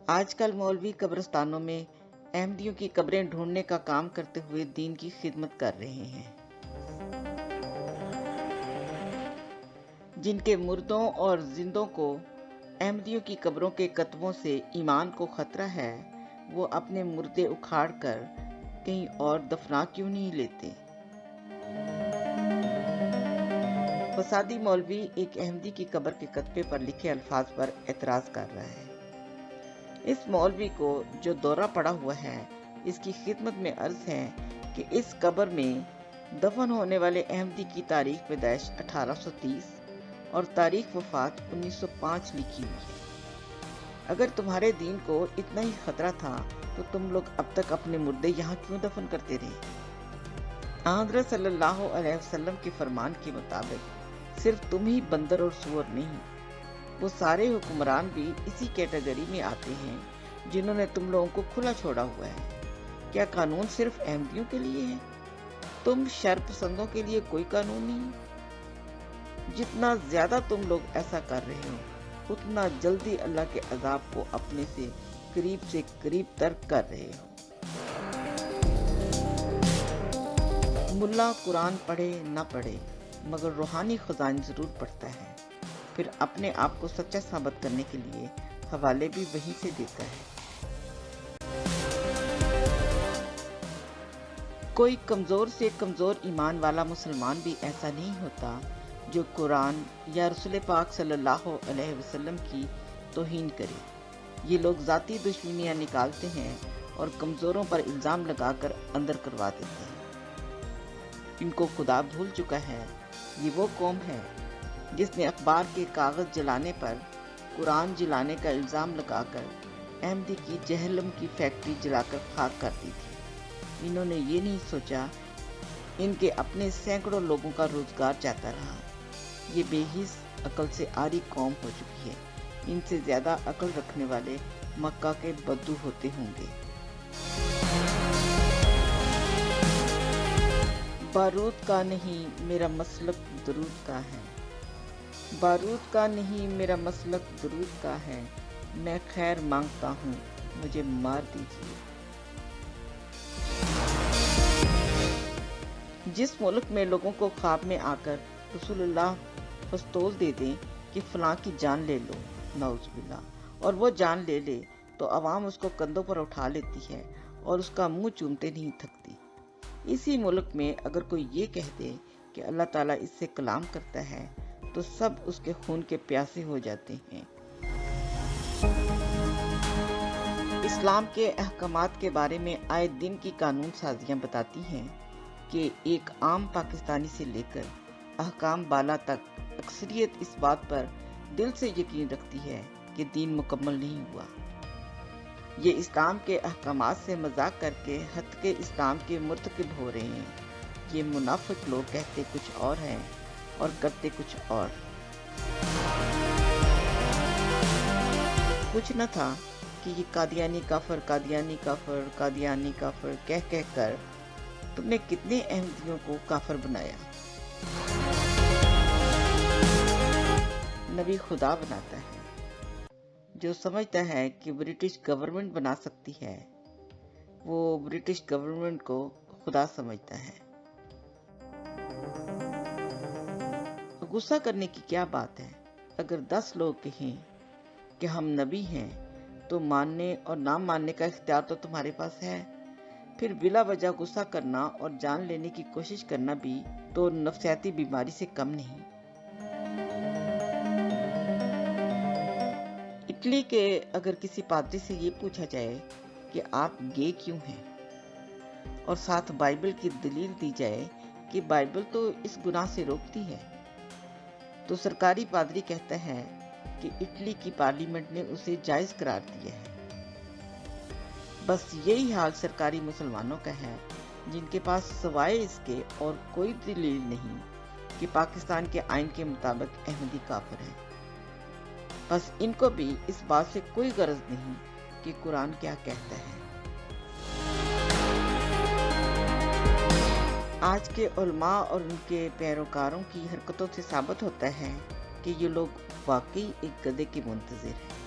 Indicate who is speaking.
Speaker 1: آج کل مولوی قبرستانوں میں احمدیوں کی قبریں ڈھونڈنے کا کام کرتے ہوئے دین کی خدمت کر رہے ہیں۔ جن کے مردوں اور زندوں کو احمدیوں کی قبروں کے کتبوں سے ایمان کو خطرہ ہے، وہ اپنے مردے اکھاڑ کر کہیں اور دفنا کیوں نہیں لیتے؟ فسادی مولوی ایک احمدی کی قبر کے کتبے پر لکھے الفاظ پر اعتراض کر رہا ہے۔ اس مولوی کو جو دورہ پڑا ہوا ہے، اس کی خدمت میں عرض ہے کہ اس قبر میں دفن ہونے والے احمدی کی تاریخ پیدائش 1830 اور تاریخ وفات 1905 لکھی ہوئی ہے۔ اگر تمہارے دین کو اتنا ہی خطرہ تھا تو تم لوگ اب تک اپنے مردے یہاں کیوں دفن کرتے رہے؟ حضرت صلی اللہ علیہ وسلم کے فرمان کے مطابق صرف تم ہی بندر اور سور نہیں، وہ سارے حکمران بھی اسی کیٹیگری میں آتے ہیں جنہوں نے تم لوگوں کو کھلا چھوڑا ہوا ہے۔ کیا قانون صرف احمدیوں کے لیے ہے؟ تم شر پسندوں کے لیے کوئی قانون نہیں؟ جتنا زیادہ تم لوگ ایسا کر رہے ہو، اتنا جلدی اللہ کے عذاب کو اپنے سے قریب تر کر رہے ہو۔ ملا قرآن پڑھے نہ پڑھے مگر روحانی خزائن ضرور پڑھتا ہے، پھر اپنے آپ کو سچا ثابت کرنے کے لیے حوالے بھی وہیں سے دیتا ہے۔ کوئی کمزور سے کمزور ایمان والا مسلمان بھی ایسا نہیں ہوتا جو قرآن یا رسول پاک صلی اللہ علیہ وسلم کی توہین کرے۔ یہ لوگ ذاتی دشمنیاں نکالتے ہیں اور کمزوروں پر الزام لگا کر اندر کروا دیتے ہیں۔ ان کو خدا بھول چکا ہے۔ یہ وہ قوم ہے جس نے اخبار کے کاغذ جلانے پر قرآن جلانے کا الزام لگا کر احمدی کی جہلم کی فیکٹری جلا کر خاک کر دی تھی۔ انہوں نے یہ نہیں سوچا ان کے اپنے سینکڑوں لوگوں کا روزگار جاتا رہا۔ یہ بے حس عقل سے عاری قوم ہو چکی ہے۔ ان سے زیادہ عقل رکھنے والے مکہ کے بدو ہوتے ہوں گے۔ بارود کا نہیں میرا مسلک درود کا ہے، بارود کا نہیں میرا مسلک درود کا ہے، میں خیر مانگتا ہوں مجھے مار دیجیے۔ جس ملک میں لوگوں کو خواب میں آ کر رسول اللہ پستول دے دیں کہ فلاں کی جان لے لو، نعوذ باللہ، اور وہ جان لے لے تو عوام اس کو کندھوں پر اٹھا لیتی ہے اور اس کا منہ چومتے نہیں تھکتی۔ اسی ملک میں اگر کوئی یہ کہہ دے کہ اللہ تعالیٰ اس سے کلام کرتا ہے تو سب اس کے خون کے پیاسے ہو جاتے ہیں۔ اسلام کے احکامات کے بارے میں آئے دن کی قانون سازیاں بتاتی ہیں کہ ایک عام پاکستانی سے لے کر احکام بالا تک اکثریت اس بات پر دل سے یقین رکھتی ہے کہ دین مکمل نہیں ہوا۔ یہ اسلام کے احکامات سے مذاق کر کے حد کے اسلام کے مرتکب ہو رہے ہیں۔ یہ منافق لوگ کہتے کچھ اور ہیں اور کرتے کچھ اور۔ کچھ نہ تھا کہ یہ قادیانی کافر قادیانی کافر قادیانی کافر کہہ کہہ کر تم نے کتنے احمدیوں کو کافر بنایا۔ نبی خدا بناتا ہے۔ جو سمجھتا ہے کہ برٹش گورنمنٹ بنا سکتی ہے، وہ برٹش گورنمنٹ کو خدا سمجھتا ہے۔ غصہ کرنے کی کیا بات ہے؟ اگر 10 لوگ کہیں کہ ہم نبی ہیں تو ماننے اور نہ ماننے کا اختیار تو تمہارے پاس ہے۔ پھر بلا وجہ غصہ کرنا اور جان لینے کی کوشش کرنا بھی تو نفسیاتی بیماری سے کم نہیں۔ اٹلی کے اگر کسی پادری سے یہ پوچھا جائے کہ آپ گے کیوں ہیں اور ساتھ بائبل کی دلیل دی جائے کہ بائبل تو اس گناہ سے روکتی ہے، تو سرکاری پادری کہتا ہے کہ اٹلی کی پارلیمنٹ نے اسے جائز قرار دیا ہے۔ بس یہی حال سرکاری مسلمانوں کا ہے جن کے پاس سوائے اس کے اور کوئی دلیل نہیں کہ پاکستان کے آئین کے مطابق احمدی کافر ہے۔ بس ان کو بھی اس بات سے کوئی غرض نہیں کہ قرآن کیا کہتا ہے۔ آج کے علماء اور ان کے پیروکاروں کی حرکتوں سے ثابت ہوتا ہے کہ یہ لوگ واقعی ایک گدھے کے منتظر ہیں۔